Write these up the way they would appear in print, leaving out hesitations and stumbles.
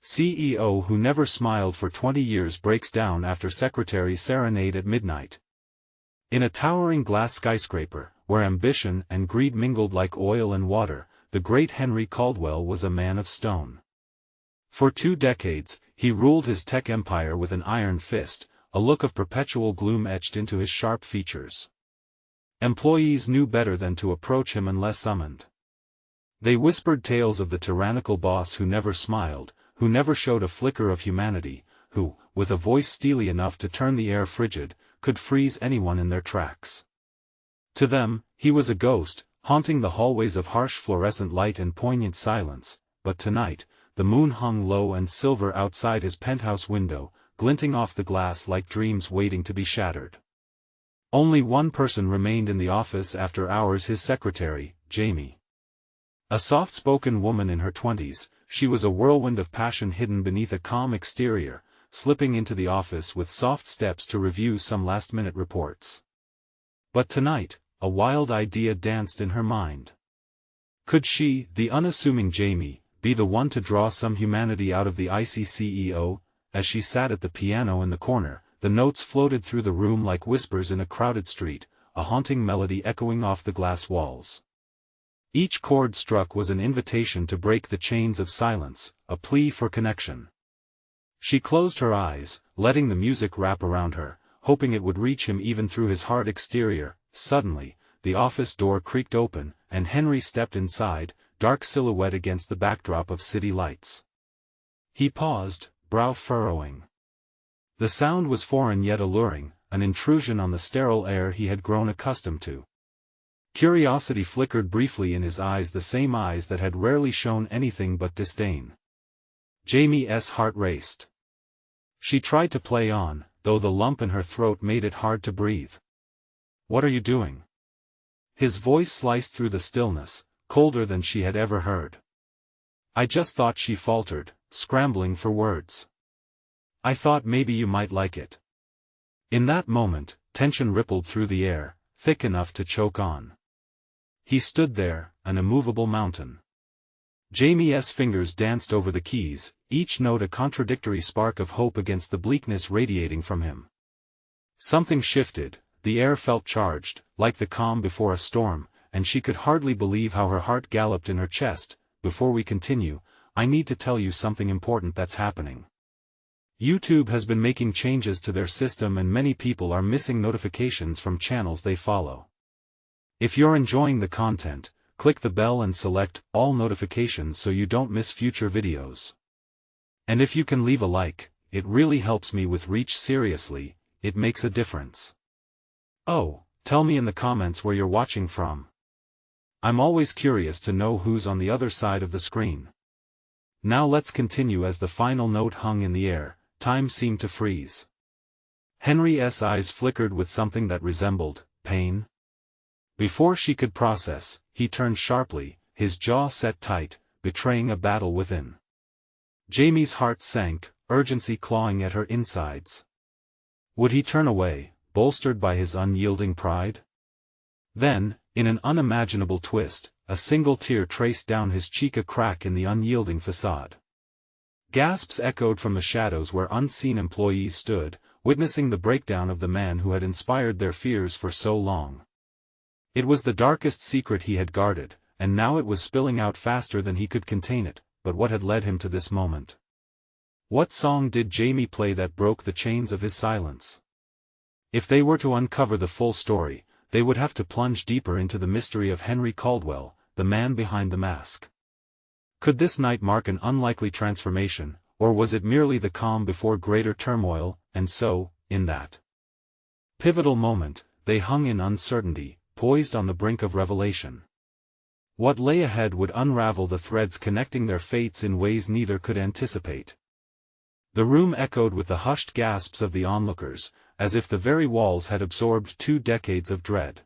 CEO who never smiled for 20 years breaks down after secretary serenade at midnight. In a towering glass skyscraper, where ambition and greed mingled like oil and water, the great Henry Caldwell was a man of stone. For 2 decades, he ruled his tech empire with an iron fist, a look of perpetual gloom etched into his sharp features. Employees knew better than to approach him unless summoned. They whispered tales of the tyrannical boss who never smiled, who never showed a flicker of humanity, who, with a voice steely enough to turn the air frigid, could freeze anyone in their tracks. To them, he was a ghost, haunting the hallways of harsh fluorescent light and poignant silence, but tonight, the moon hung low and silver outside his penthouse window, glinting off the glass like dreams waiting to be shattered. Only one person remained in the office after hours: his secretary, Jamie. A soft-spoken woman in her 20s, she was a whirlwind of passion hidden beneath a calm exterior, slipping into the office with soft steps to review some last-minute reports. But tonight, a wild idea danced in her mind. Could she, the unassuming Jamie, be the one to draw some humanity out of the icy CEO? As she sat at the piano in the corner, the notes floated through the room like whispers in a crowded street, a haunting melody echoing off the glass walls. Each chord struck was an invitation to break the chains of silence, a plea for connection. She closed her eyes, letting the music wrap around her, hoping it would reach him even through his hard exterior. Suddenly, the office door creaked open, and Henry stepped inside, dark silhouette against the backdrop of city lights. He paused, brow furrowing. The sound was foreign yet alluring, an intrusion on the sterile air he had grown accustomed to. Curiosity flickered briefly in his eyes, the same eyes that had rarely shown anything but disdain. Jamie's heart raced. She tried to play on, though the lump in her throat made it hard to breathe. "What are you doing?" His voice sliced through the stillness, colder than she had ever heard. "I just thought," she faltered, scrambling for words. "I thought maybe you might like it." In that moment, tension rippled through the air, thick enough to choke on. He stood there, an immovable mountain. Jamie's fingers danced over the keys, each note a contradictory spark of hope against the bleakness radiating from him. Something shifted, the air felt charged, like the calm before a storm, and she could hardly believe how her heart galloped in her chest. "Before we continue, I need to tell you something important that's happening. YouTube has been making changes to their system and many people are missing notifications from channels they follow. If you're enjoying the content, click the bell and select all notifications so you don't miss future videos. And if you can leave a like, it really helps me with reach. Seriously, it makes a difference. Oh, tell me in the comments where you're watching from. I'm always curious to know who's on the other side of the screen." Now let's continue. As the final note hung in the air, time seemed to freeze. Henry's eyes flickered with something that resembled pain. Before she could process, he turned sharply, his jaw set tight, betraying a battle within. Jamie's heart sank, urgency clawing at her insides. Would he turn away, bolstered by his unyielding pride? Then, in an unimaginable twist, a single tear traced down his cheek, a crack in the unyielding facade. Gasps echoed from the shadows where unseen employees stood, witnessing the breakdown of the man who had inspired their fears for so long. It was the darkest secret he had guarded, and now it was spilling out faster than he could contain it. But what had led him to this moment? What song did Jamie play that broke the chains of his silence? If they were to uncover the full story, they would have to plunge deeper into the mystery of Henry Caldwell, the man behind the mask. Could this night mark an unlikely transformation, or was it merely the calm before greater turmoil? And so, in that pivotal moment, they hung in uncertainty, poised on the brink of revelation. What lay ahead would unravel the threads connecting their fates in ways neither could anticipate. The room echoed with the hushed gasps of the onlookers, as if the very walls had absorbed 2 decades of dread.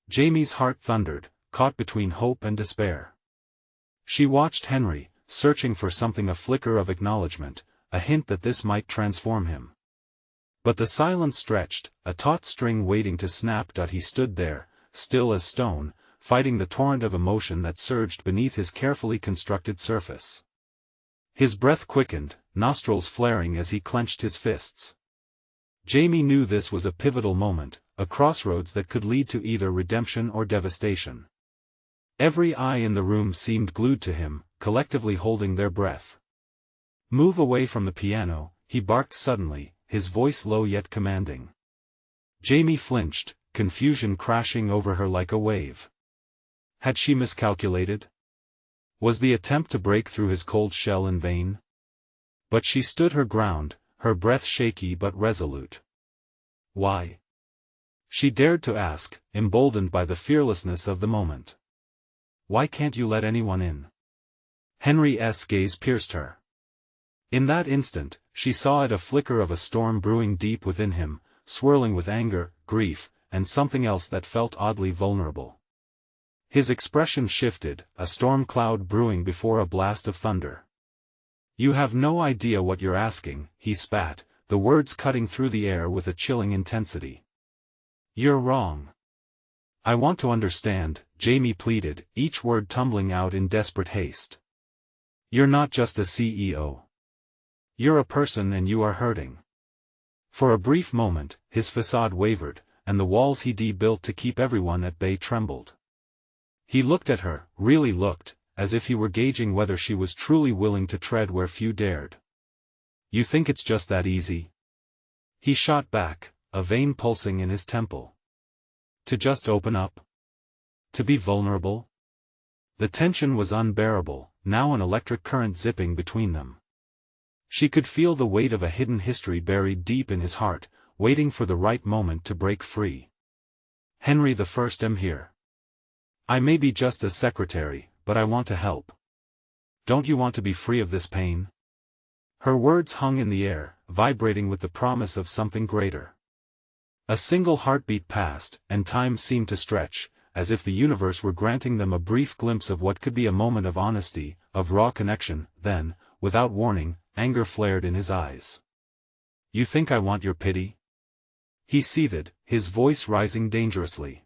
Jamie's heart thundered, caught between hope and despair. She watched Henry, searching for something, a flicker of acknowledgement, a hint that this might transform him. But the silence stretched, a taut string waiting to snap. He stood there, still as stone, fighting the torrent of emotion that surged beneath his carefully constructed surface. His breath quickened, nostrils flaring as he clenched his fists. Jamie knew this was a pivotal moment, a crossroads that could lead to either redemption or devastation. Every eye in the room seemed glued to him, collectively holding their breath. "Move away from the piano," he barked suddenly, his voice low yet commanding. Jamie flinched, confusion crashing over her like a wave. Had she miscalculated? Was the attempt to break through his cold shell in vain? But she stood her ground, her breath shaky but resolute. "Why?" she dared to ask, emboldened by the fearlessness of the moment. "Why can't you let anyone in?" Henry's gaze pierced her. In that instant, she saw it, a flicker of a storm brewing deep within him, swirling with anger, grief, and something else that felt oddly vulnerable. His expression shifted, a storm cloud brewing before a blast of thunder. "You have no idea what you're asking," he spat, the words cutting through the air with a chilling intensity. "You're wrong." "I want to understand," Jamie pleaded, each word tumbling out in desperate haste. "You're not just a CEO. You're a person, and you are hurting." For a brief moment, his facade wavered, and the walls he'd built to keep everyone at bay trembled. He looked at her, really looked, as if he were gauging whether she was truly willing to tread where few dared. "You think it's just that easy?" he shot back, a vein pulsing in his temple. "To just open up? To be vulnerable?" The tension was unbearable, now an electric current zipping between them. She could feel the weight of a hidden history buried deep in his heart, waiting for the right moment to break free. "Henry I'm here. I may be just a secretary, but I want to help. Don't you want to be free of this pain?" Her words hung in the air, vibrating with the promise of something greater. A single heartbeat passed, and time seemed to stretch, as if the universe were granting them a brief glimpse of what could be a moment of honesty, of raw connection. Then, without warning, anger flared in his eyes. "You think I want your pity?" he seethed, his voice rising dangerously.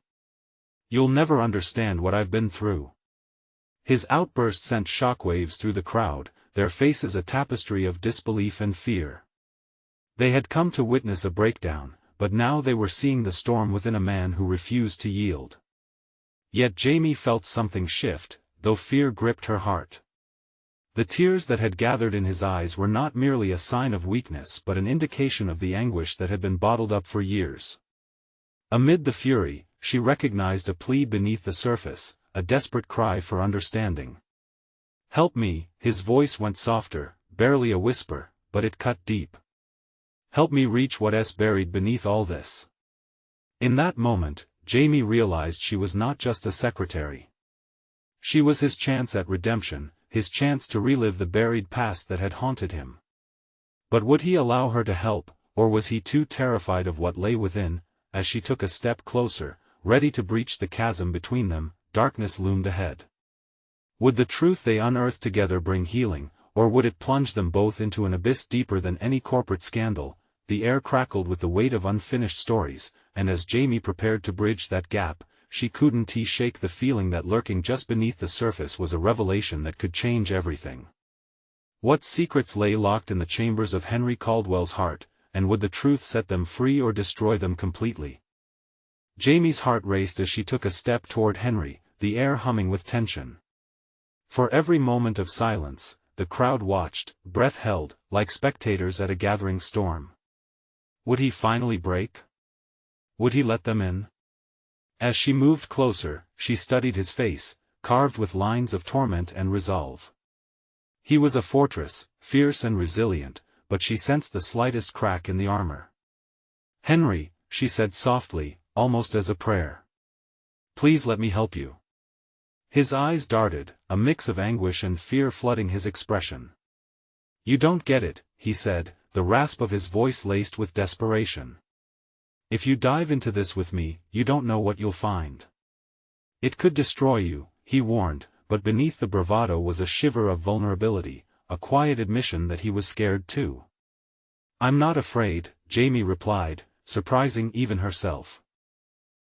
"You'll never understand what I've been through." His outburst sent shockwaves through the crowd, their faces a tapestry of disbelief and fear. They had come to witness a breakdown, but now they were seeing the storm within a man who refused to yield. Yet Jamie felt something shift, though fear gripped her heart. The tears that had gathered in his eyes were not merely a sign of weakness but an indication of the anguish that had been bottled up for years. Amid the fury, she recognized a plea beneath the surface, a desperate cry for understanding. "Help me," his voice went softer, barely a whisper, but it cut deep. "Help me reach what's buried beneath all this." In that moment, Jamie realized she was not just a secretary. She was his chance at redemption, his chance to relive the buried past that had haunted him. But would he allow her to help, or was he too terrified of what lay within? As she took a step closer, ready to breach the chasm between them, darkness loomed ahead. Would the truth they unearthed together bring healing, or would it plunge them both into an abyss deeper than any corporate scandal? The air crackled with the weight of unfinished stories, and as Jamie prepared to bridge that gap, she couldn't shake the feeling that lurking just beneath the surface was a revelation that could change everything. What secrets lay locked in the chambers of Henry Caldwell's heart, and would the truth set them free or destroy them completely? Jamie's heart raced as she took a step toward Henry, the air humming with tension. For every moment of silence, the crowd watched, breath held, like spectators at a gathering storm. Would he finally break? Would he let them in? As she moved closer, she studied his face, carved with lines of torment and resolve. He was a fortress, fierce and resilient, but she sensed the slightest crack in the armor. "Henry," she said softly, almost as a prayer. "Please let me help you." His eyes darted, a mix of anguish and fear flooding his expression. "You don't get it," he said, the rasp of his voice laced with desperation. "If you dive into this with me, you don't know what you'll find. It could destroy you," he warned, but beneath the bravado was a shiver of vulnerability, a quiet admission that he was scared too. "I'm not afraid," Jamie replied, surprising even herself.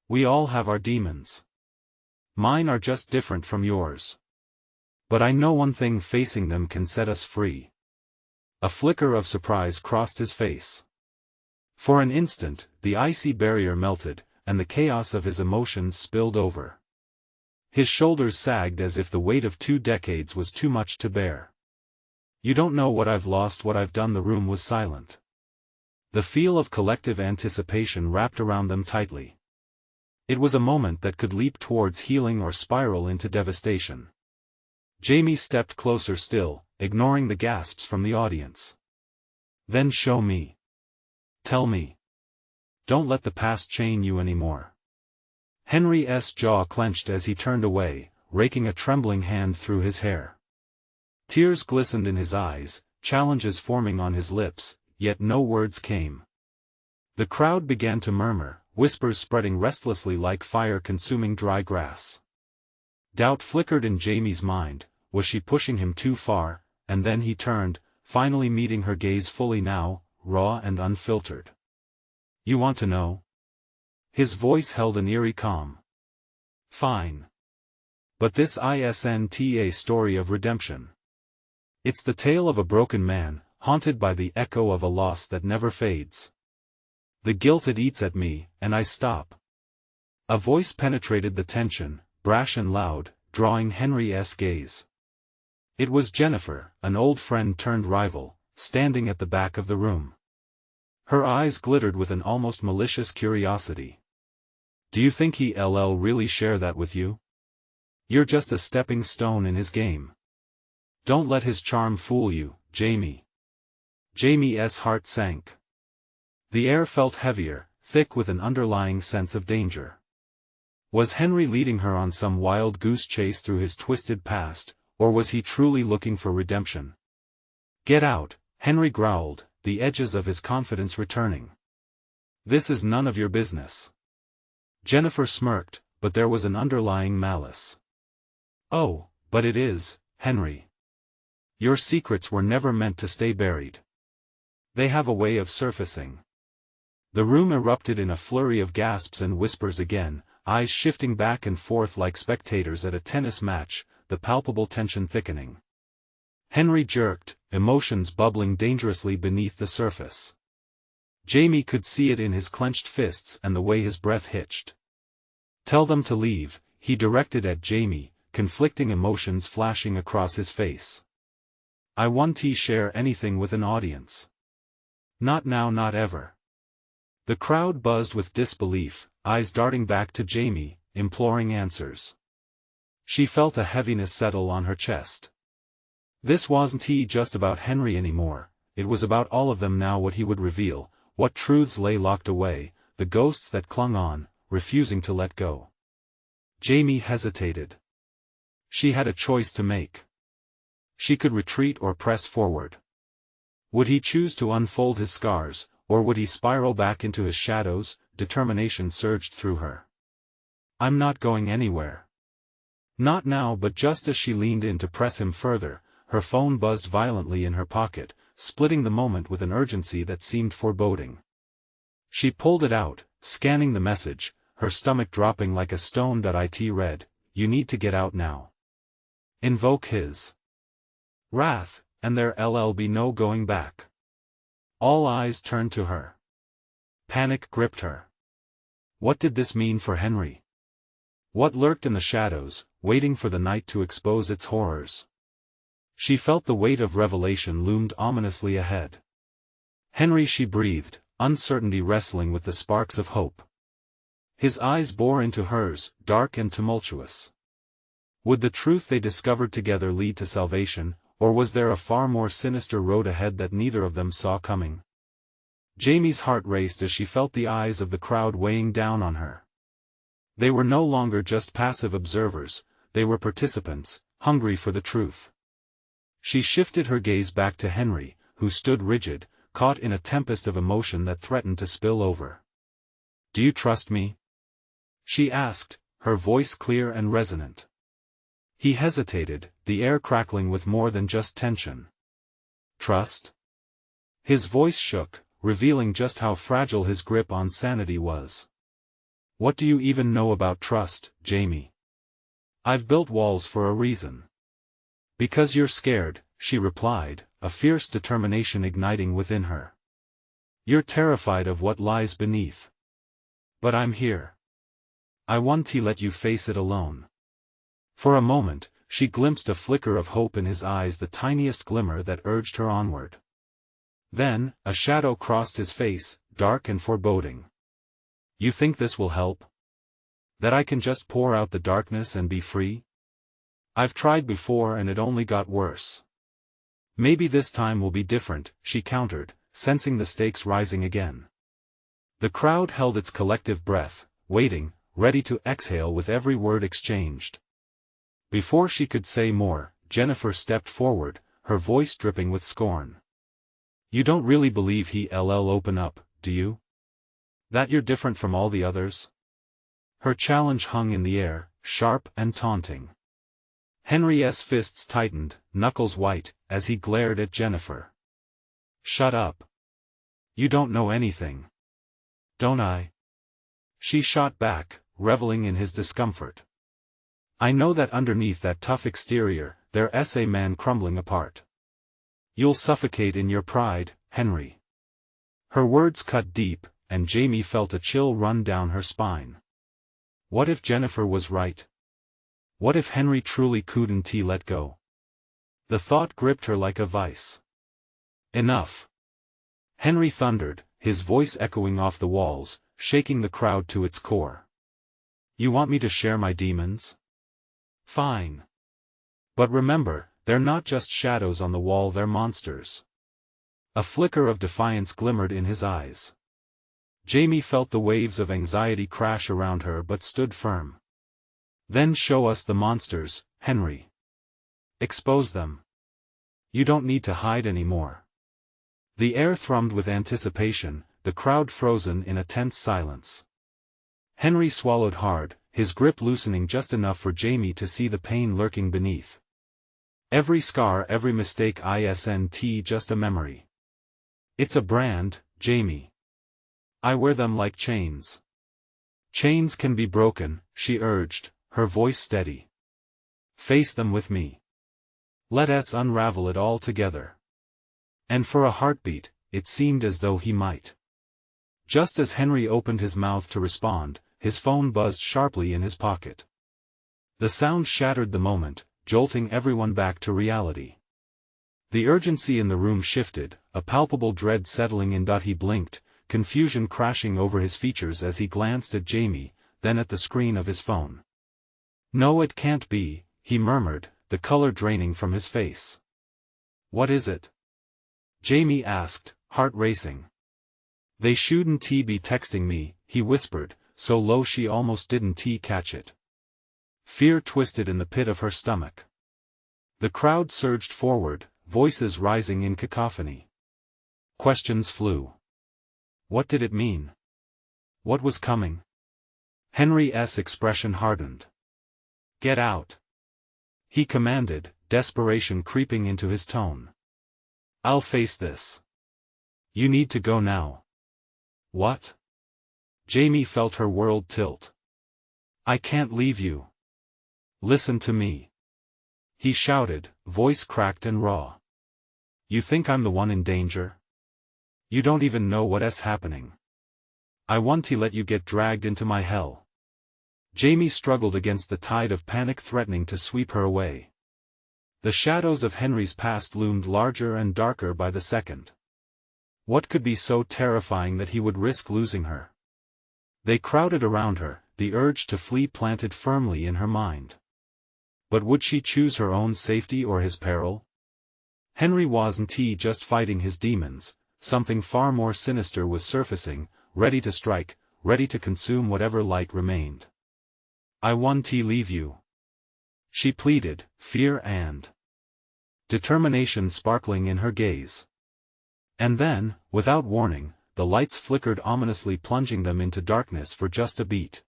"We all have our demons. Mine are just different from yours. But I know one thing: facing them can set us free." A flicker of surprise crossed his face. For an instant, the icy barrier melted, and the chaos of his emotions spilled over. His shoulders sagged as if the weight of 2 decades was too much to bear. "You don't know what I've lost, what I've done." The room was silent. The feel of collective anticipation wrapped around them tightly. It was a moment that could leap towards healing or spiral into devastation. Jamie stepped closer still, ignoring the gasps from the audience. "Then show me. Tell me. Don't let the past chain you anymore." Henry's jaw clenched as he turned away, raking a trembling hand through his hair. Tears glistened in his eyes, challenges forming on his lips, yet no words came. The crowd began to murmur, whispers spreading restlessly like fire consuming dry grass. Doubt flickered in Jamie's mind. Was she pushing him too far? And then he turned, finally meeting her gaze fully now, raw and unfiltered. "You want to know?" His voice held an eerie calm. "Fine. But this isn't a story of redemption. It's the tale of a broken man, haunted by the echo of a loss that never fades. The guilt it eats at me, and I stop." A voice penetrated the tension, brash and loud, drawing Henry's gaze. It was Jennifer, an old friend turned rival, standing at the back of the room. Her eyes glittered with an almost malicious curiosity. "Do you think he'll really share that with you? You're just a stepping stone in his game. Don't let his charm fool you, Jamie." Jamie's heart sank. The air felt heavier, thick with an underlying sense of danger. Was Henry leading her on some wild goose chase through his twisted past, or was he truly looking for redemption? "Get out," Henry growled, the edges of his confidence returning. "This is none of your business." Jennifer smirked, but there was an underlying malice. "Oh, but it is, Henry. Your secrets were never meant to stay buried. They have a way of surfacing." The room erupted in a flurry of gasps and whispers again, eyes shifting back and forth like spectators at a tennis match, the palpable tension thickening. Henry jerked, emotions bubbling dangerously beneath the surface. Jamie could see it in his clenched fists and the way his breath hitched. "Tell them to leave," he directed at Jamie, conflicting emotions flashing across his face. "I won't share anything with an audience. Not now, not ever." The crowd buzzed with disbelief, eyes darting back to Jamie, imploring answers. She felt a heaviness settle on her chest. This wasn't just about Henry anymore, it was about all of them now. What he would reveal, what truths lay locked away, the ghosts that clung on, refusing to let go. Jamie hesitated. She had a choice to make. She could retreat or press forward. Would he choose to unfold his scars, or would he spiral back into his shadows? Determination surged through her. "I'm not going anywhere." Not now. But just as she leaned in to press him further, her phone buzzed violently in her pocket, splitting the moment with an urgency that seemed foreboding. She pulled it out, scanning the message, her stomach dropping like a stone. It read, "You need to get out now. Invoke his wrath, and there'll be no going back." All eyes turned to her. Panic gripped her. What did this mean for Henry? What lurked in the shadows, waiting for the night to expose its horrors? She felt the weight of revelation loomed ominously ahead. "Henry," she breathed, uncertainty wrestling with the sparks of hope. His eyes bore into hers, dark and tumultuous. Would the truth they discovered together lead to salvation, or was there a far more sinister road ahead that neither of them saw coming? Jamie's heart raced as she felt the eyes of the crowd weighing down on her. They were no longer just passive observers, they were participants, hungry for the truth. She shifted her gaze back to Henry, who stood rigid, caught in a tempest of emotion that threatened to spill over. "Do you trust me?" she asked, her voice clear and resonant. He hesitated, the air crackling with more than just tension. "Trust?" His voice shook, revealing just how fragile his grip on sanity was. "What do you even know about trust, Jamie? I've built walls for a reason." "Because you're scared," she replied, a fierce determination igniting within her. You're terrified of what lies beneath. But I'm here. I want to let you face it alone. For a moment, she glimpsed a flicker of hope in his eyes, the tiniest glimmer that urged her onward. Then, a shadow crossed his face, dark and foreboding. You think this will help? That I can just pour out the darkness and be free? I've tried before and it only got worse. Maybe this time will be different, she countered, sensing the stakes rising again. The crowd held its collective breath, waiting, ready to exhale with every word exchanged. Before she could say more, Jennifer stepped forward, her voice dripping with scorn. You don't really believe he'll open up, do you? That you're different from all the others? Her challenge hung in the air, sharp and taunting. Henry's fists tightened, knuckles white, as he glared at Jennifer. Shut up. You don't know anything. Don't I? She shot back, reveling in his discomfort. I know that underneath that tough exterior, there's a man crumbling apart. You'll suffocate in your pride, Henry. Her words cut deep, and Jamie felt a chill run down her spine. What if Jennifer was right? What if Henry truly couldn't let go? The thought gripped her like a vice. Enough! Henry thundered, his voice echoing off the walls, shaking the crowd to its core. You want me to share my demons? Fine. But remember, they're not just shadows on the wall, they're monsters. A flicker of defiance glimmered in his eyes. Jamie felt the waves of anxiety crash around her but stood firm. Then show us the monsters, Henry. Expose them. You don't need to hide anymore. The air thrummed with anticipation, the crowd frozen in a tense silence. Henry swallowed hard, his grip loosening just enough for Jamie to see the pain lurking beneath. Every scar, every mistake isn't just a memory. It's a brand, Jamie. I wear them like chains. Chains can be broken, she urged, her voice steady. Face them with me. Let us unravel it all together. And for a heartbeat, it seemed as though he might. Just as Henry opened his mouth to respond, his phone buzzed sharply in his pocket. The sound shattered the moment, jolting everyone back to reality. The urgency in the room shifted, a palpable dread settling in. He blinked, confusion crashing over his features as he glanced at Jamie, then at the screen of his phone. No, it can't be, he murmured, the color draining from his face. What is it? Jamie asked, heart racing. They shouldn't be texting me, he whispered, so low she almost didn't catch it. Fear twisted in the pit of her stomach. The crowd surged forward, voices rising in cacophony. Questions flew. What did it mean? What was coming? Henry's expression hardened. Get out! He commanded, desperation creeping into his tone. I'll face this. You need to go now. What? Jamie felt her world tilt. I can't leave you. Listen to me. He shouted, voice cracked and raw. You think I'm the one in danger? You don't even know what's happening. I want to let you get dragged into my hell. Jamie struggled against the tide of panic threatening to sweep her away. The shadows of Henry's past loomed larger and darker by the second. What could be so terrifying that he would risk losing her? They crowded around her, the urge to flee planted firmly in her mind. But would she choose her own safety or his peril? Henry wasn't just fighting his demons, something far more sinister was surfacing, ready to strike, ready to consume whatever light remained. I want to leave you. She pleaded, fear and determination sparkling in her gaze. And then, without warning, the lights flickered ominously, plunging them into darkness for just a beat.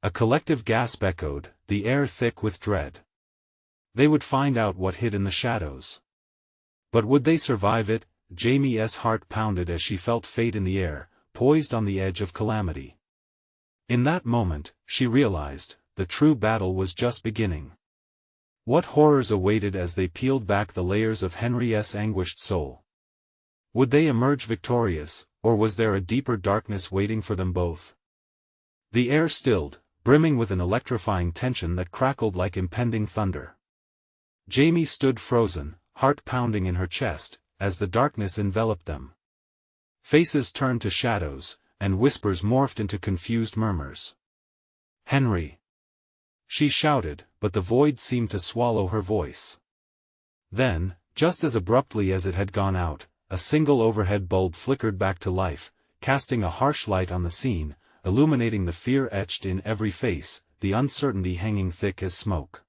A collective gasp echoed, the air thick with dread. They would find out what hid in the shadows. But would they survive it? Jamie's heart pounded as she felt fate in the air, poised on the edge of calamity. In that moment, she realized, the true battle was just beginning. What horrors awaited as they peeled back the layers of Henry's anguished soul? Would they emerge victorious, or was there a deeper darkness waiting for them both? The air stilled, brimming with an electrifying tension that crackled like impending thunder. Jamie stood frozen, heart pounding in her chest, as the darkness enveloped them. Faces turned to shadows, and whispers morphed into confused murmurs. "Henry!" she shouted, but the void seemed to swallow her voice. Then, just as abruptly as it had gone out, a single overhead bulb flickered back to life, casting a harsh light on the scene, illuminating the fear etched in every face, the uncertainty hanging thick as smoke.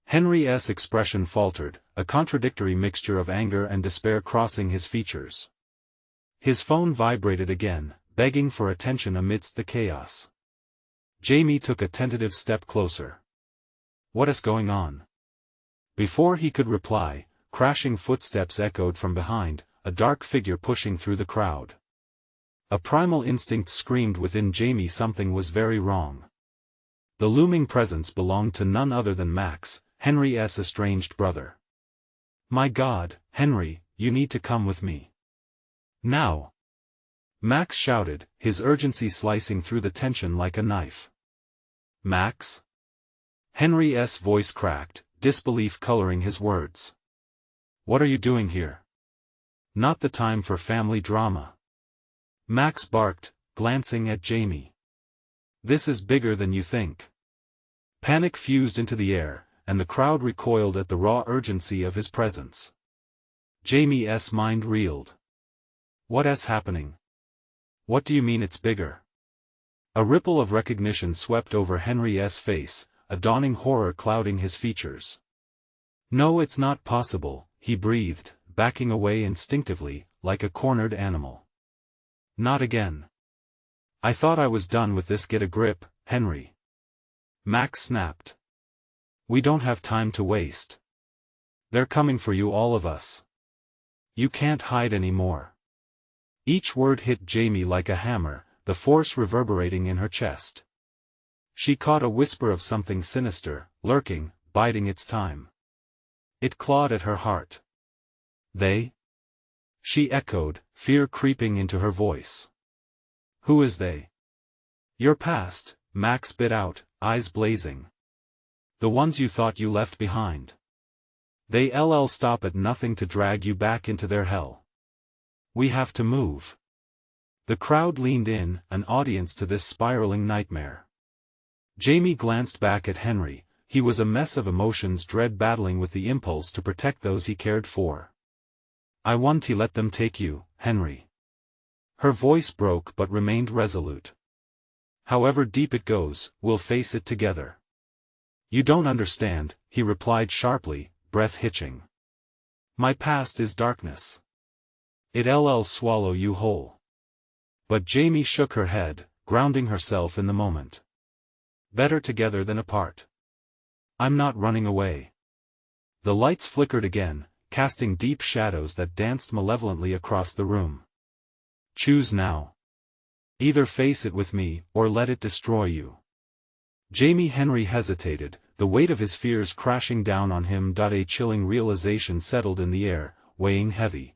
Henry's expression faltered, a contradictory mixture of anger and despair crossing his features. His phone vibrated again, begging for attention amidst the chaos. Jamie took a tentative step closer. "What is going on?" Before he could reply, crashing footsteps echoed from behind, a dark figure pushing through the crowd. A primal instinct screamed within Jamie something was very wrong. The looming presence belonged to none other than Max, Henry's estranged brother. "My God, Henry, you need to come with me. Now!" Max shouted, his urgency slicing through the tension like a knife. "Max?" Henry's voice cracked, disbelief coloring his words. "What are you doing here? Not the time for family drama." Max barked, glancing at Jamie. "This is bigger than you think." Panic fused into the air, and the crowd recoiled at the raw urgency of his presence. Jamie's mind reeled. "What is happening? What do you mean it's bigger?" A ripple of recognition swept over Henry's face, a dawning horror clouding his features. "No, it's not possible," he breathed, backing away instinctively, like a cornered animal. "Not again. I thought I was done with this. Get a grip, Henry." Max snapped. "We don't have time to waste. They're coming for you, all of us. You can't hide anymore." Each word hit Jamie like a hammer, the force reverberating in her chest. She caught a whisper of something sinister, lurking, biding its time. It clawed at her heart. "They?" she echoed, fear creeping into her voice. "Who is they?" "Your past," Max bit out, eyes blazing. "The ones you thought you left behind. They'll stop at nothing to drag you back into their hell. We have to move." The crowd leaned in, an audience to this spiraling nightmare. Jamie glanced back at Henry. He was a mess of emotions, dread battling with the impulse to protect those he cared for. "I want to let them take you, Henry." Her voice broke but remained resolute. "However deep it goes, we'll face it together." "You don't understand," he replied sharply, breath hitching. "My past is darkness. It'll swallow you whole." But Jamie shook her head, grounding herself in the moment. "Better together than apart. I'm not running away." The lights flickered again, casting deep shadows that danced malevolently across the room. "Choose now. Either face it with me, or let it destroy you." Henry hesitated, the weight of his fears crashing down on him. A chilling realization settled in the air, weighing heavy.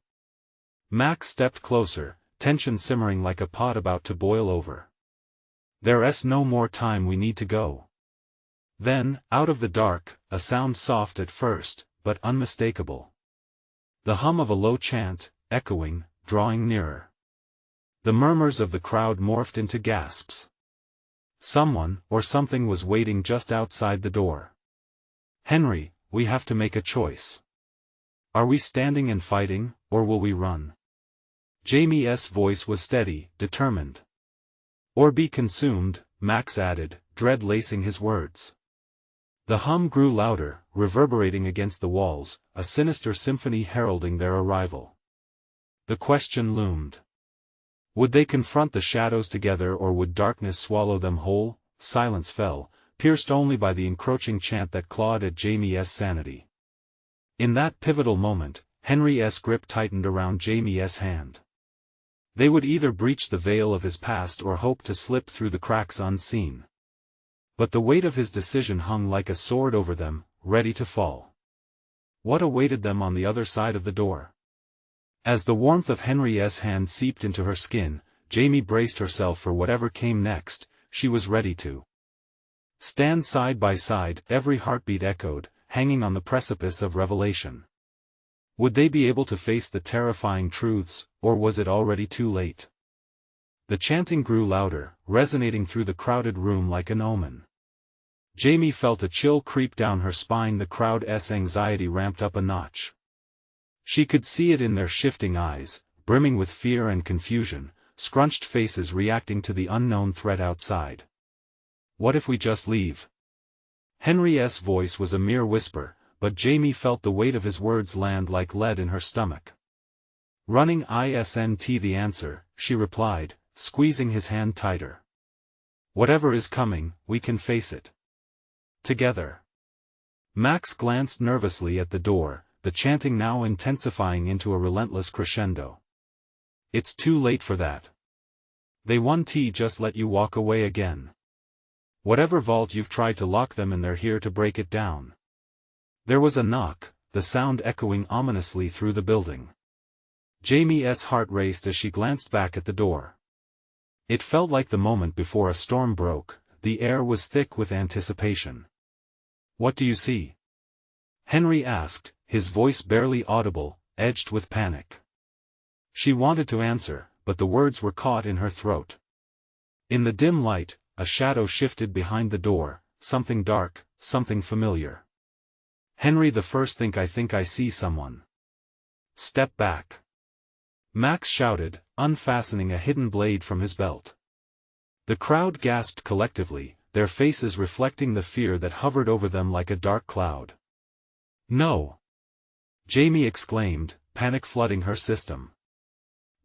Max stepped closer, tension simmering like a pot about to boil over. "There's no more time, we need to go." Then, out of the dark, a sound soft at first, but unmistakable. The hum of a low chant, echoing, drawing nearer. The murmurs of the crowd morphed into gasps. Someone, or something, was waiting just outside the door. "Henry, we have to make a choice. Are we standing and fighting, or will we run?" Jamie's voice was steady, determined. "Or be consumed," Max added, dread lacing his words. The hum grew louder, reverberating against the walls, a sinister symphony heralding their arrival. The question loomed. Would they confront the shadows together, or would darkness swallow them whole? Silence fell, pierced only by the encroaching chant that clawed at Jamie's sanity. In that pivotal moment, Henry's grip tightened around Jamie's hand. They would either breach the veil of his past or hope to slip through the cracks unseen. But the weight of his decision hung like a sword over them, ready to fall. What awaited them on the other side of the door? As the warmth of Henry's hand seeped into her skin, Jamie braced herself for whatever came next. She was ready to stand side by side, every heartbeat echoed, hanging on the precipice of revelation. Would they be able to face the terrifying truths, or was it already too late? The chanting grew louder, resonating through the crowded room like an omen. Jamie felt a chill creep down her spine. The crowd's anxiety ramped up a notch. She could see it in their shifting eyes, brimming with fear and confusion, scrunched faces reacting to the unknown threat outside. What if we just leave? Henry's voice was a mere whisper, but Jamie felt the weight of his words land like lead in her stomach. Running isn't the answer, she replied, squeezing his hand tighter. Whatever is coming, we can face it together. Max glanced nervously at the door, the chanting now intensifying into a relentless crescendo. It's too late for that. They won't just let you walk away again. Whatever vault you've tried to lock them in, they're here to break it down. There was a knock, the sound echoing ominously through the building. Jamie's heart raced as she glanced back at the door. It felt like the moment before a storm broke. The air was thick with anticipation. What do you see? Henry asked, his voice barely audible, edged with panic. She wanted to answer, but the words were caught in her throat. In the dim light, a shadow shifted behind the door, something dark, something familiar. Henry, the first thing I see someone. Step back. Max shouted, unfastening a hidden blade from his belt. The crowd gasped collectively, their faces reflecting the fear that hovered over them like a dark cloud. No! Jamie exclaimed, panic flooding her system.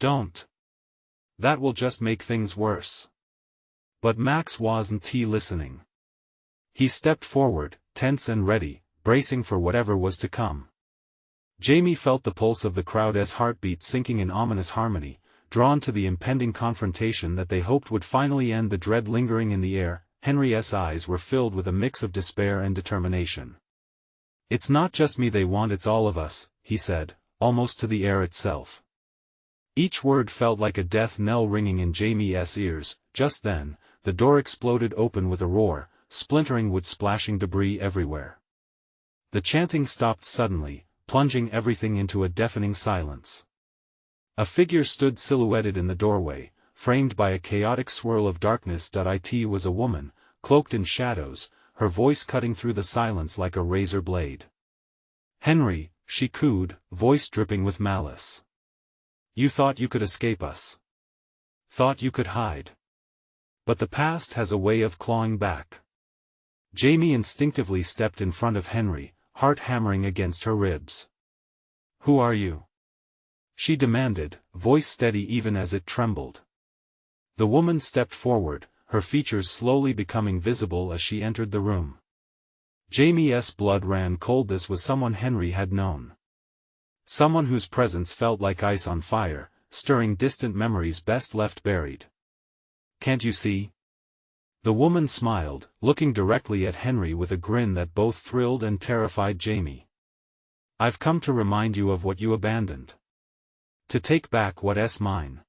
Don't! That will just make things worse. But Max wasn't listening. He stepped forward, tense and ready, bracing for whatever was to come. Jamie felt the pulse of the crowd's heartbeat sinking in ominous harmony, drawn to the impending confrontation that they hoped would finally end the dread lingering in the air. Henry's eyes were filled with a mix of despair and determination. It's not just me they want, it's all of us, he said, almost to the air itself. Each word felt like a death knell ringing in Jamie's ears. Just then, the door exploded open with a roar, splintering wood, splashing debris everywhere. The chanting stopped suddenly, plunging everything into a deafening silence. A figure stood silhouetted in the doorway, framed by a chaotic swirl of darkness. It was a woman, cloaked in shadows, her voice cutting through the silence like a razor blade. Henry, she cooed, voice dripping with malice. You thought you could escape us. Thought you could hide. But the past has a way of clawing back. Jamie instinctively stepped in front of Henry, heart hammering against her ribs. Who are you? She demanded, voice steady even as it trembled. The woman stepped forward, her features slowly becoming visible as she entered the room. Jamie's blood ran cold. This was someone Henry had known. Someone whose presence felt like ice on fire, stirring distant memories best left buried. Can't you see? The woman smiled, looking directly at Henry with a grin that both thrilled and terrified Jamie. I've come to remind you of what you abandoned. To take back what's mine.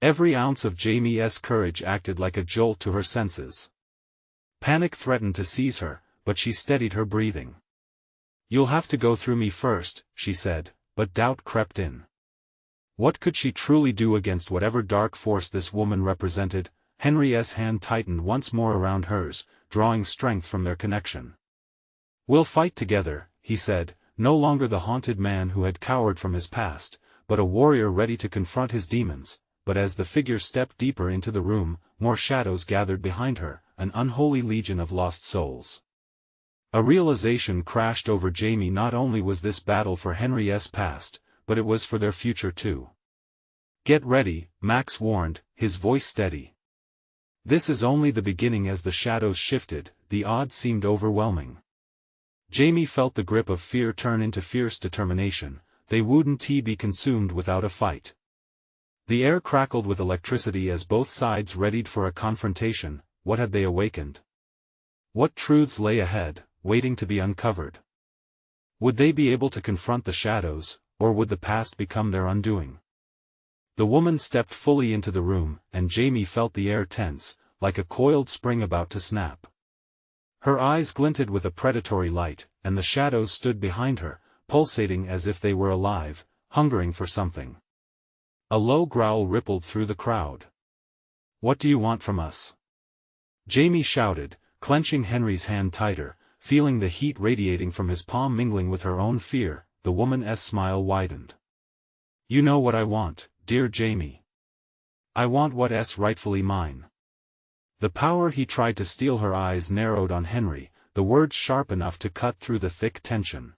Every ounce of Jamie's courage acted like a jolt to her senses. Panic threatened to seize her, but she steadied her breathing. You'll have to go through me first, she said, but doubt crept in. What could she truly do against whatever dark force this woman represented? Henry's hand tightened once more around hers, drawing strength from their connection. We'll fight together, he said, no longer the haunted man who had cowered from his past, but a warrior ready to confront his demons. But as the figure stepped deeper into the room, more shadows gathered behind her, an unholy legion of lost souls. A realization crashed over Jamie. Not only was this battle for Henry's past, but it was for their future too. Get ready, Max warned, his voice steady. This is only the beginning. As the shadows shifted, the odds seemed overwhelming. Jamie felt the grip of fear turn into fierce determination. They wouldn't be consumed without a fight. The air crackled with electricity as both sides readied for a confrontation. What had they awakened? What truths lay ahead? waiting to be uncovered. Would they be able to confront the shadows, or would the past become their undoing? The woman stepped fully into the room, and Jamie felt the air tense, like a coiled spring about to snap. Her eyes glinted with a predatory light, and the shadows stood behind her, pulsating as if they were alive, hungering for something. A low growl rippled through the crowd. "What do you want from us?" Jamie shouted, clenching Henry's hand tighter, feeling the heat radiating from his palm mingling with her own fear. The woman's smile widened. "You know what I want, dear Jamie. I want what's rightfully mine." The power he tried to steal. Her eyes narrowed on Henry, the words sharp enough to cut through the thick tension.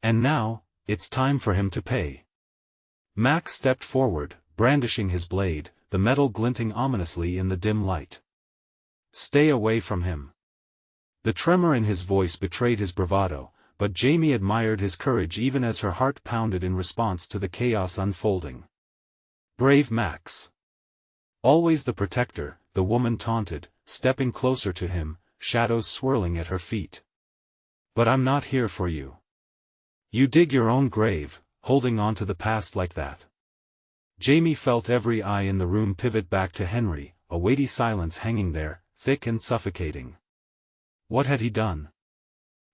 "And now, it's time for him to pay." Max stepped forward, brandishing his blade, the metal glinting ominously in the dim light. "Stay away from him." The tremor in his voice betrayed his bravado, but Jamie admired his courage even as her heart pounded in response to the chaos unfolding. "Brave Max. Always the protector," the woman taunted, stepping closer to him, shadows swirling at her feet. "But I'm not here for you. You dig your own grave, holding on to the past like that." Jamie felt every eye in the room pivot back to Henry, a weighty silence hanging there, thick and suffocating. What had he done?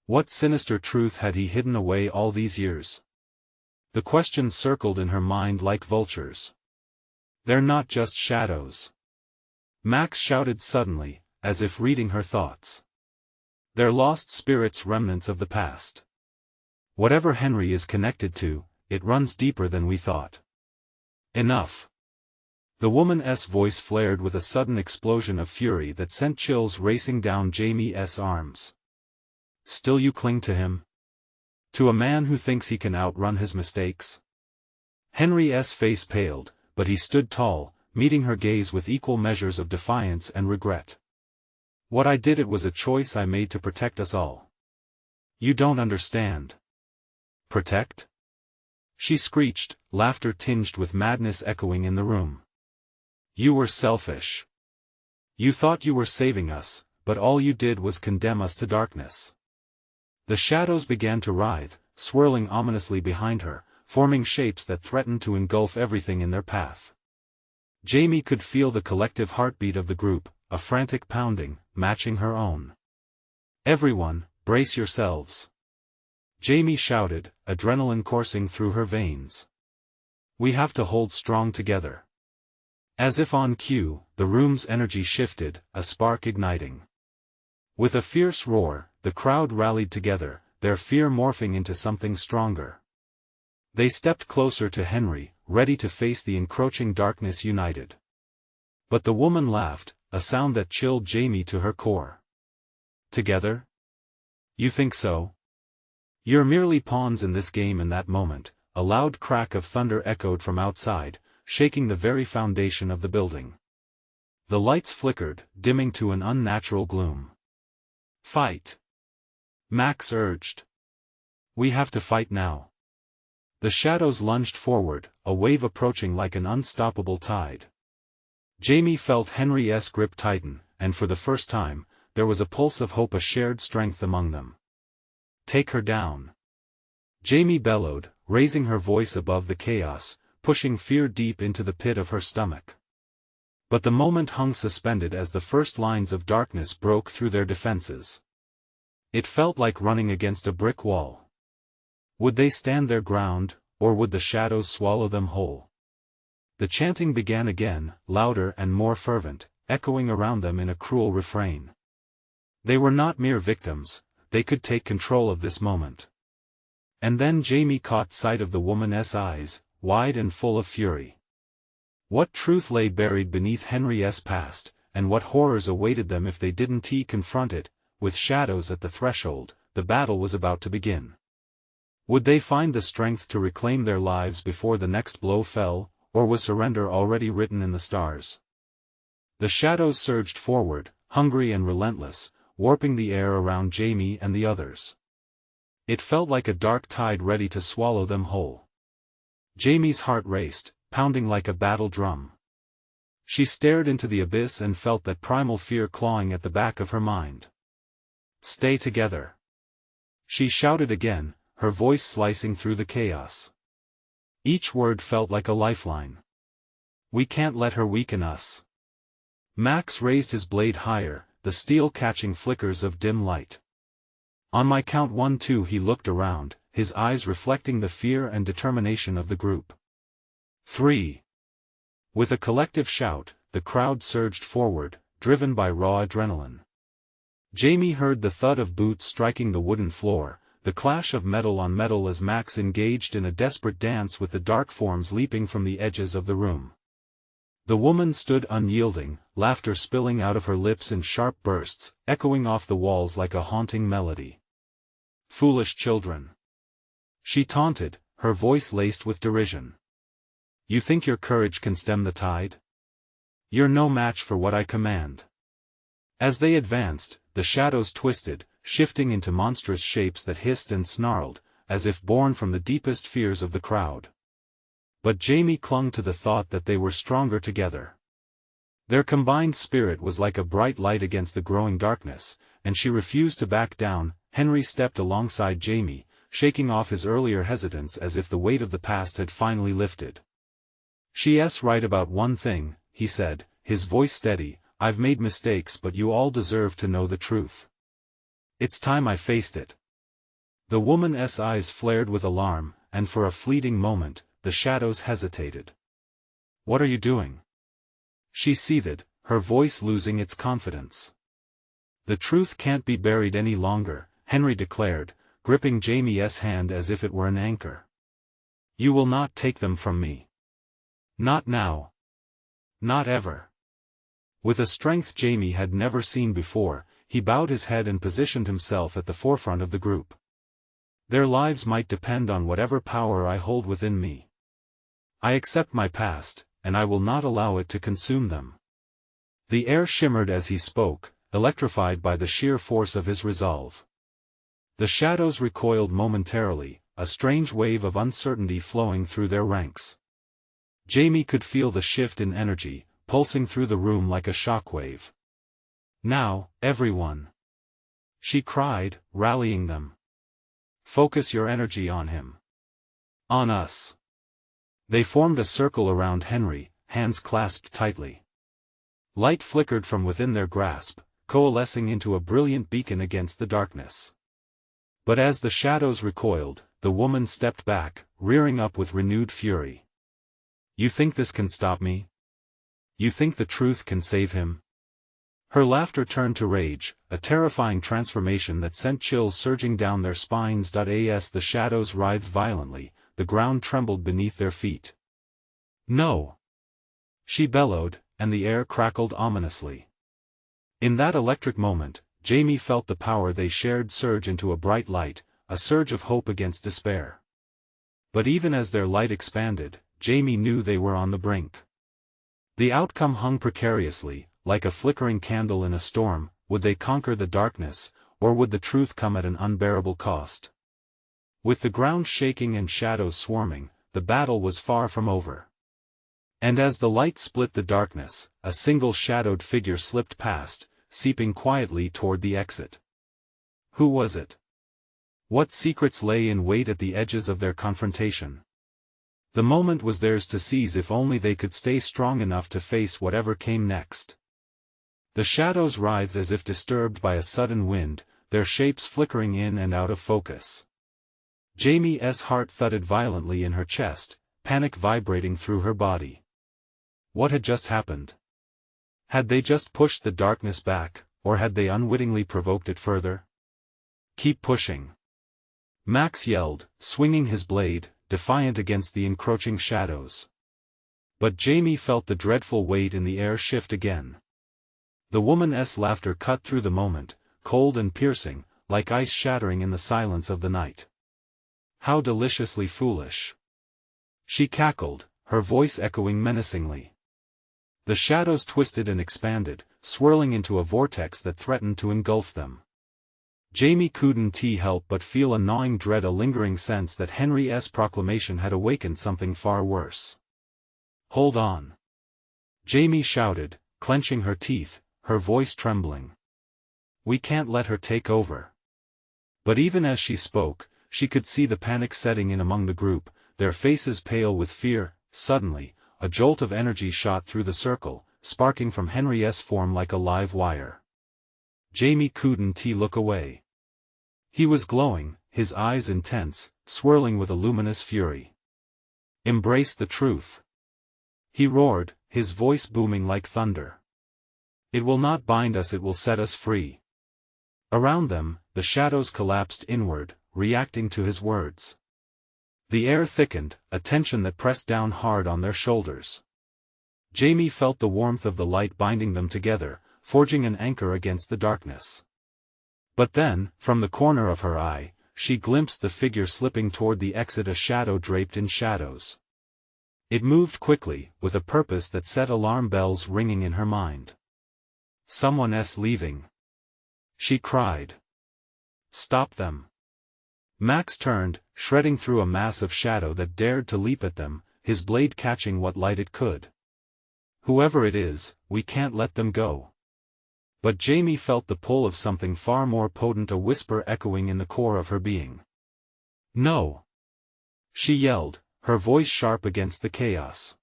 What sinister truth had he hidden away all these years? The questions circled in her mind like vultures. "They're not just shadows," Max shouted suddenly, as if reading her thoughts. "They're lost spirits, remnants of the past. Whatever Henry is connected to, it runs deeper than we thought." "Enough." The woman's voice flared with a sudden explosion of fury that sent chills racing down Jamie's arms. "Still you cling to him? To a man who thinks he can outrun his mistakes?" Henry's face paled, but he stood tall, meeting her gaze with equal measures of defiance and regret. "What I did, it was a choice I made to protect us all." "You don't understand." "Protect?" she screeched, laughter tinged with madness echoing in the room. "You were selfish. You thought you were saving us, but all you did was condemn us to darkness." The shadows began to writhe, swirling ominously behind her, forming shapes that threatened to engulf everything in their path. Jamie could feel the collective heartbeat of the group, a frantic pounding, matching her own. "Everyone, brace yourselves," Jamie shouted, adrenaline coursing through her veins. "We have to hold strong together." As if on cue, the room's energy shifted, a spark igniting. With a fierce roar, the crowd rallied together, their fear morphing into something stronger. They stepped closer to Henry, ready to face the encroaching darkness united. But the woman laughed, a sound that chilled Jamie to her core. "Together? You think so? You're merely pawns in this game." In that moment, a loud crack of thunder echoed from outside, shaking the very foundation of the building. The lights flickered, dimming to an unnatural gloom. "Fight!" Max urged. "We have to fight now." The shadows lunged forward, a wave approaching like an unstoppable tide. Jamie felt Henry's grip tighten, and for the first time, there was a pulse of hope, a shared strength among them. "Take her down," Jamie bellowed, raising her voice above the chaos, pushing fear deep into the pit of her stomach. But the moment hung suspended as the first lines of darkness broke through their defenses. It felt like running against a brick wall. Would they stand their ground, or would the shadows swallow them whole? The chanting began again, louder and more fervent, echoing around them in a cruel refrain. They were not mere victims, they could take control of this moment. And then Jamie caught sight of the woman's eyes, wide and full of fury. What truth lay buried beneath Henry's past, and what horrors awaited them if they didn't confront it? With shadows at the threshold, the battle was about to begin. Would they find the strength to reclaim their lives before the next blow fell, or was surrender already written in the stars? The shadows surged forward, hungry and relentless, warping the air around Jamie and the others. It felt like a dark tide ready to swallow them whole. Jamie's heart raced, pounding like a battle drum. She stared into the abyss and felt that primal fear clawing at the back of her mind. "Stay together," She shouted again, her voice slicing through the chaos. Each word felt like a lifeline. We can't let her weaken us. Max raised his blade higher, the steel catching flickers of dim light. On my count 1-2 he looked around, his eyes reflecting the fear and determination of the group. 3. With a collective shout, the crowd surged forward, driven by raw adrenaline. Jamie heard the thud of boots striking the wooden floor, the clash of metal on metal as Max engaged in a desperate dance with the dark forms leaping from the edges of the room. The woman stood unyielding, laughter spilling out of her lips in sharp bursts, echoing off the walls like a haunting melody. Foolish children. She taunted, her voice laced with derision. You think your courage can stem the tide? You're no match for what I command. As they advanced, the shadows twisted, shifting into monstrous shapes that hissed and snarled, as if born from the deepest fears of the crowd. But Jamie clung to the thought that they were stronger together. Their combined spirit was like a bright light against the growing darkness, and she refused to back down. Henry stepped alongside Jamie, shaking off his earlier hesitance as if the weight of the past had finally lifted. She's right about one thing, he said, his voice steady. I've made mistakes, but you all deserve to know the truth. It's time I faced it. The woman's eyes flared with alarm, and for a fleeting moment, the shadows hesitated. What are you doing? She seethed, her voice losing its confidence. The truth can't be buried any longer, Henry declared, gripping Jamie's hand as if it were an anchor. You will not take them from me. Not now. Not ever. With a strength Jamie had never seen before, he bowed his head and positioned himself at the forefront of the group. Their lives might depend on whatever power I hold within me. I accept my past, and I will not allow it to consume them. The air shimmered as he spoke, electrified by the sheer force of his resolve. The shadows recoiled momentarily, a strange wave of uncertainty flowing through their ranks. Jamie could feel the shift in energy, pulsing through the room like a shockwave. Now, everyone! She cried, rallying them. Focus your energy on him. On us. They formed a circle around Henry, hands clasped tightly. Light flickered from within their grasp, coalescing into a brilliant beacon against the darkness. But as the shadows recoiled, the woman stepped back, rearing up with renewed fury. You think this can stop me? You think the truth can save him? Her laughter turned to rage, a terrifying transformation that sent chills surging down their spines. As the shadows writhed violently, the ground trembled beneath their feet. No! She bellowed, and the air crackled ominously. In that electric moment, Jamie felt the power they shared surge into a bright light, a surge of hope against despair. But even as their light expanded, Jamie knew they were on the brink. The outcome hung precariously, like a flickering candle in a storm. Would they conquer the darkness, or would the truth come at an unbearable cost? With the ground shaking and shadows swarming, the battle was far from over. And as the light split the darkness, a single shadowed figure slipped past, seeping quietly toward the exit. Who was it? What secrets lay in wait at the edges of their confrontation? The moment was theirs to seize if only they could stay strong enough to face whatever came next. The shadows writhed as if disturbed by a sudden wind, their shapes flickering in and out of focus. Jamie's heart thudded violently in her chest, panic vibrating through her body. What had just happened? Had they just pushed the darkness back, or had they unwittingly provoked it further? Keep pushing. Max yelled, swinging his blade, defiant against the encroaching shadows. But Jamie felt the dreadful weight in the air shift again. The woman's laughter cut through the moment, cold and piercing, like ice shattering in the silence of the night. How deliciously foolish. She cackled, her voice echoing menacingly. The shadows twisted and expanded, swirling into a vortex that threatened to engulf them. Jamie couldn't help but feel a gnawing dread, a lingering sense that Henry's proclamation had awakened something far worse. Hold on! Jamie shouted, clenching her teeth, her voice trembling. We can't let her take over. But even as she spoke, she could see the panic setting in among the group, their faces pale with fear. Suddenly, a jolt of energy shot through the circle, sparking from Henry's form like a live wire. Jamie couldn't look away. He was glowing, his eyes intense, swirling with a luminous fury. "Embrace the truth," he roared, his voice booming like thunder. "It will not bind us, it will set us free." Around them, the shadows collapsed inward, reacting to his words. The air thickened, a tension that pressed down hard on their shoulders. Jamie felt the warmth of the light binding them together, forging an anchor against the darkness. But then, from the corner of her eye, she glimpsed the figure slipping toward the exit, a shadow draped in shadows. It moved quickly, with a purpose that set alarm bells ringing in her mind. "Someone's leaving," she cried. "Stop them." Max turned, shredding through a mass of shadow that dared to leap at them, his blade catching what light it could. "Whoever it is, we can't let them go." But Jamie felt the pull of something far more potent, a whisper echoing in the core of her being. "No!" she yelled, her voice sharp against the chaos.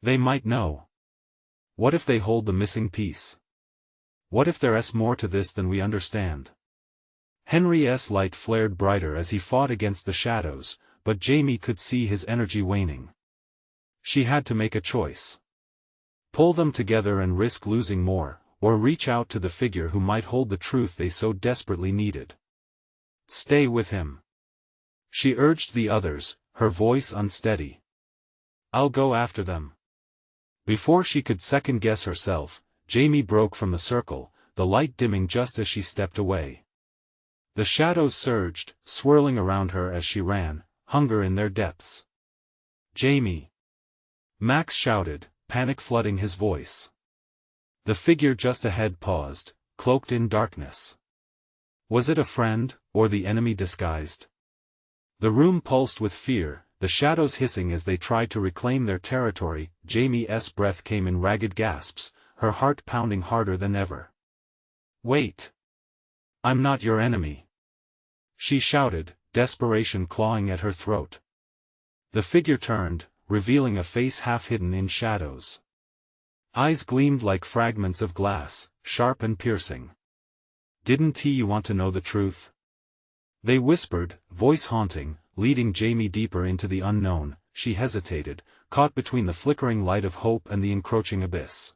"They might know. What if they hold the missing piece? What if there's more to this than we understand?" Henry's light flared brighter as he fought against the shadows, but Jamie could see his energy waning. She had to make a choice. Pull them together and risk losing more, or reach out to the figure who might hold the truth they so desperately needed. "Stay with him," she urged the others, her voice unsteady. "I'll go after them." Before she could second-guess herself, Jamie broke from the circle, the light dimming just as she stepped away. The shadows surged, swirling around her as she ran, hunger in their depths. "Jamie!" Max shouted, panic flooding his voice. The figure just ahead paused, cloaked in darkness. Was it a friend, or the enemy disguised? The room pulsed with fear, the shadows hissing as they tried to reclaim their territory. Jamie's breath came in ragged gasps, her heart pounding harder than ever. "Wait! I'm not your enemy!" she shouted, desperation clawing at her throat. The figure turned, revealing a face half hidden in shadows. Eyes gleamed like fragments of glass, sharp and piercing. "Didn't you want to know the truth?" they whispered, voice haunting, leading Jamie deeper into the unknown. She hesitated, caught between the flickering light of hope and the encroaching abyss.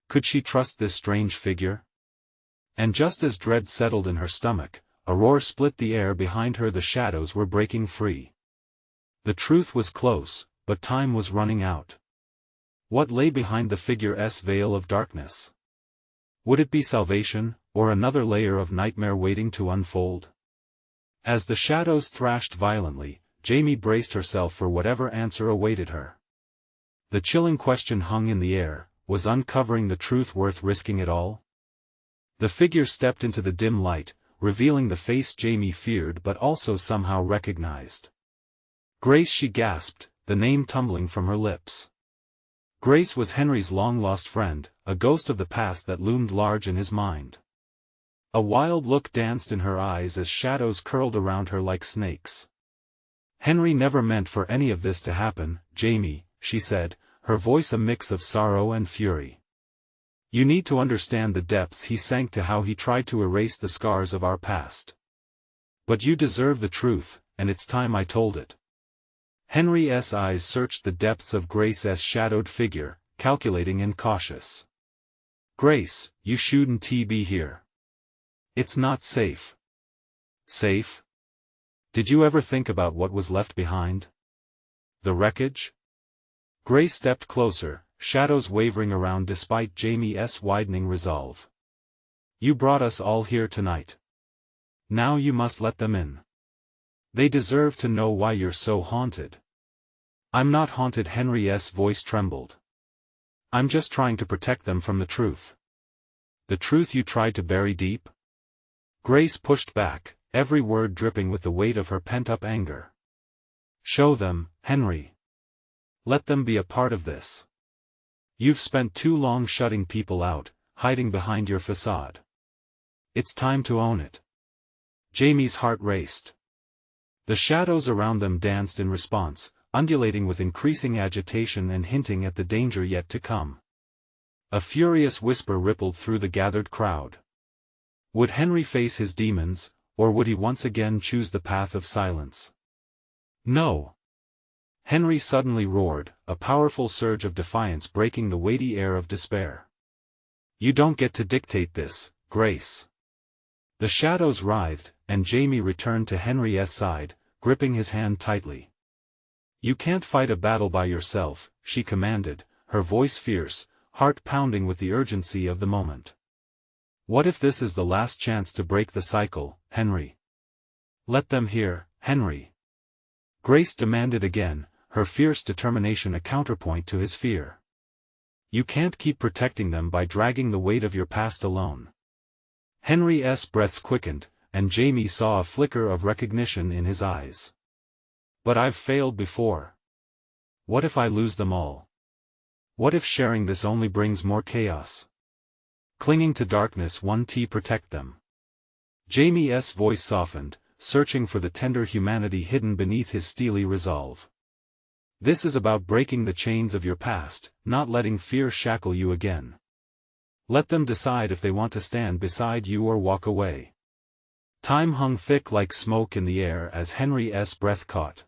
Could she trust this strange figure? And just as dread settled in her stomach, a roar split the air behind her. The shadows were breaking free. The truth was close, but time was running out. What lay behind the figure's veil of darkness? Would it be salvation, or another layer of nightmare waiting to unfold? As the shadows thrashed violently, Jamie braced herself for whatever answer awaited her. The chilling question hung in the air: was uncovering the truth worth risking it all? The figure stepped into the dim light, revealing the face Jamie feared but also somehow recognized. "Grace," she gasped, the name tumbling from her lips. Grace was Henry's long-lost friend, a ghost of the past that loomed large in his mind. A wild look danced in her eyes as shadows curled around her like snakes. "Henry never meant for any of this to happen, Jamie," she said, her voice a mix of sorrow and fury. "You need to understand the depths he sank to, how he tried to erase the scars of our past. But you deserve the truth, and it's time I told it." Henry's eyes searched the depths of Grace's shadowed figure, calculating and cautious. "Grace, you shouldn't be here. It's not safe." "Safe? Did you ever think about what was left behind? The wreckage?" Grace stepped closer, shadows wavering around despite Jamie's widening resolve. "You brought us all here tonight. Now you must let them in. They deserve to know why you're so haunted." "I'm not haunted," Henry's voice trembled. "I'm just trying to protect them from the truth." "The truth you tried to bury deep?" Grace pushed back, every word dripping with the weight of her pent-up anger. "Show them, Henry. Let them be a part of this. You've spent too long shutting people out, hiding behind your facade. It's time to own it." Jamie's heart raced. The shadows around them danced in response, undulating with increasing agitation and hinting at the danger yet to come. A furious whisper rippled through the gathered crowd. Would Henry face his demons, or would he once again choose the path of silence? No! Henry suddenly roared, a powerful surge of defiance breaking the weighty air of despair. You don't get to dictate this, Grace. The shadows writhed, and Jamie returned to Henry's side, gripping his hand tightly. You can't fight a battle by yourself, she commanded, her voice fierce, heart pounding with the urgency of the moment. What if this is the last chance to break the cycle, Henry? Let them hear, Henry. Grace demanded again, her fierce determination a counterpoint to his fear. You can't keep protecting them by dragging the weight of your past alone. Henry's breaths quickened, and Jamie saw a flicker of recognition in his eyes. But I've failed before. What if I lose them all? What if sharing this only brings more chaos? Clinging to darkness won't protect them. Jamie's voice softened, searching for the tender humanity hidden beneath his steely resolve. This is about breaking the chains of your past, not letting fear shackle you again. Let them decide if they want to stand beside you or walk away. Time hung thick like smoke in the air as Henry's breath caught.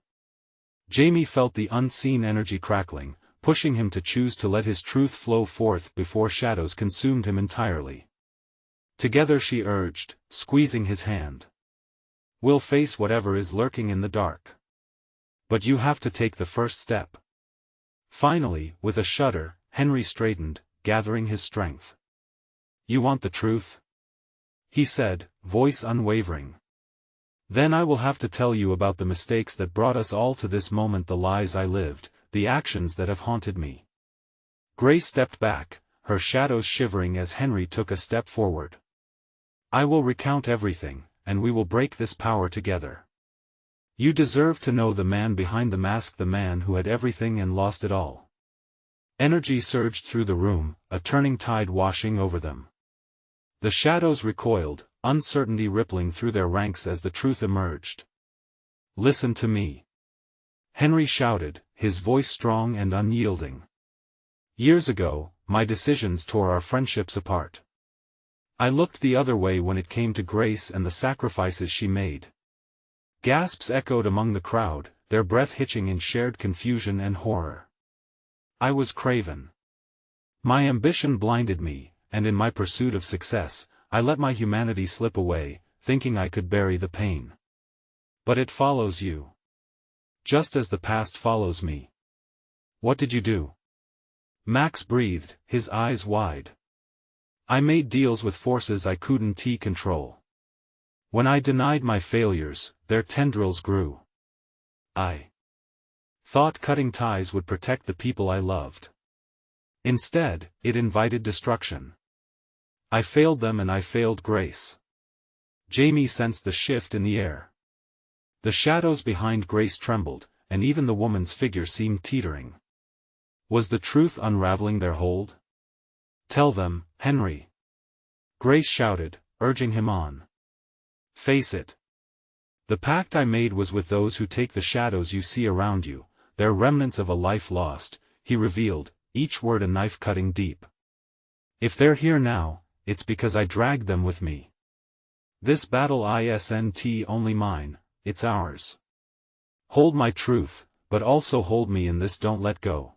Jamie felt the unseen energy crackling, pushing him to choose to let his truth flow forth before shadows consumed him entirely. Together she urged, squeezing his hand. We'll face whatever is lurking in the dark. But you have to take the first step. Finally, with a shudder, Henry straightened, gathering his strength. You want the truth? He said, voice unwavering. Then I will have to tell you about the mistakes that brought us all to this moment, the lies I lived, the actions that have haunted me. Grace stepped back, her shadows shivering as Henry took a step forward. I will recount everything, and we will break this power together. You deserve to know the man behind the mask, the man who had everything and lost it all. Energy surged through the room, a turning tide washing over them. The shadows recoiled, uncertainty rippling through their ranks as the truth emerged. Listen to me. Henry shouted, his voice strong and unyielding. Years ago, my decisions tore our friendships apart. I looked the other way when it came to Grace and the sacrifices she made. Gasps echoed among the crowd, their breath hitching in shared confusion and horror. I was craven. My ambition blinded me, and in my pursuit of success, I let my humanity slip away, thinking I could bury the pain. But it follows you. Just as the past follows me. What did you do? Max breathed, his eyes wide. I made deals with forces I couldn't control. When I denied my failures, their tendrils grew. I thought cutting ties would protect the people I loved. Instead, it invited destruction. I failed them and I failed Grace. Jamie sensed the shift in the air. The shadows behind Grace trembled, and even the woman's figure seemed teetering. Was the truth unraveling their hold? Tell them, Henry. Grace shouted, urging him on. Face it. The pact I made was with those who take the shadows you see around you, they're remnants of a life lost, he revealed, each word a knife cutting deep. If they're here now, it's because I dragged them with me. This battle isn't only mine, it's ours. Hold my truth, but also hold me in this, don't let go.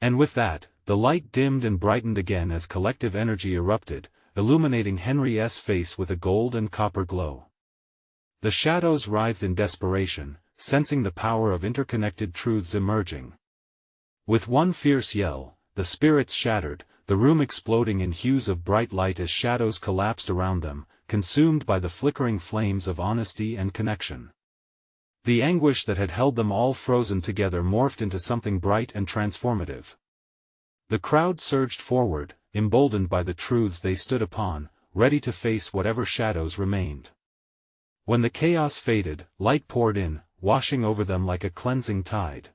And with that, the light dimmed and brightened again as collective energy erupted, illuminating Henry's face with a gold and copper glow. The shadows writhed in desperation, sensing the power of interconnected truths emerging. With one fierce yell, the spirits shattered, the room exploding in hues of bright light as shadows collapsed around them, consumed by the flickering flames of honesty and connection. The anguish that had held them all frozen together morphed into something bright and transformative. The crowd surged forward, emboldened by the truths they stood upon, ready to face whatever shadows remained. When the chaos faded, light poured in, washing over them like a cleansing tide.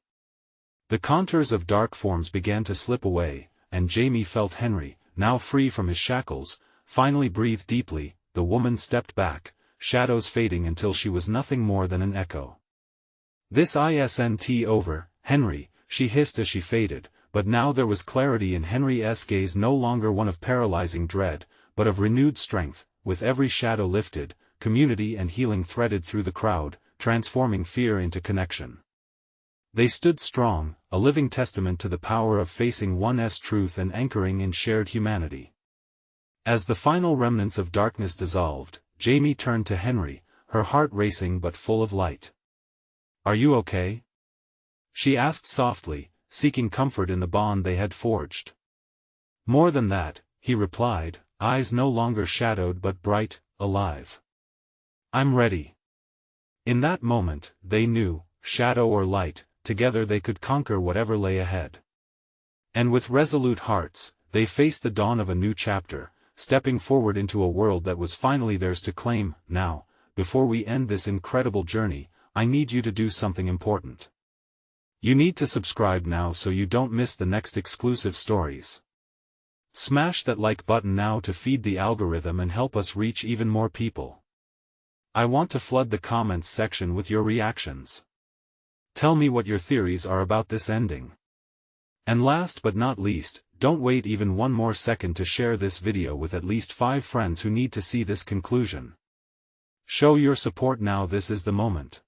The contours of dark forms began to slip away, and Jamie felt Henry, now free from his shackles, finally breathe deeply. The woman stepped back, shadows fading until she was nothing more than an echo. "This isn't over, Henry," she hissed as she faded, but now there was clarity in Henry's gaze, no longer one of paralyzing dread, but of renewed strength. With every shadow lifted, community and healing threaded through the crowd, transforming fear into connection. They stood strong, a living testament to the power of facing one's truth and anchoring in shared humanity. As the final remnants of darkness dissolved, Jamie turned to Henry, her heart racing but full of light. "Are you okay?" she asked softly, seeking comfort in the bond they had forged. "More than that," he replied, eyes no longer shadowed but bright, alive. "I'm ready." In that moment, they knew, shadow or light, together they could conquer whatever lay ahead. And with resolute hearts, they faced the dawn of a new chapter, stepping forward into a world that was finally theirs to claim. "Now, before we end this incredible journey, I need you to do something important. You need to subscribe now so you don't miss the next exclusive stories. Smash that like button now to feed the algorithm and help us reach even more people. I want to flood the comments section with your reactions. Tell me what your theories are about this ending. And last but not least, don't wait even one more second to share this video with at least 5 friends who need to see this conclusion. Show your support now, this is the moment.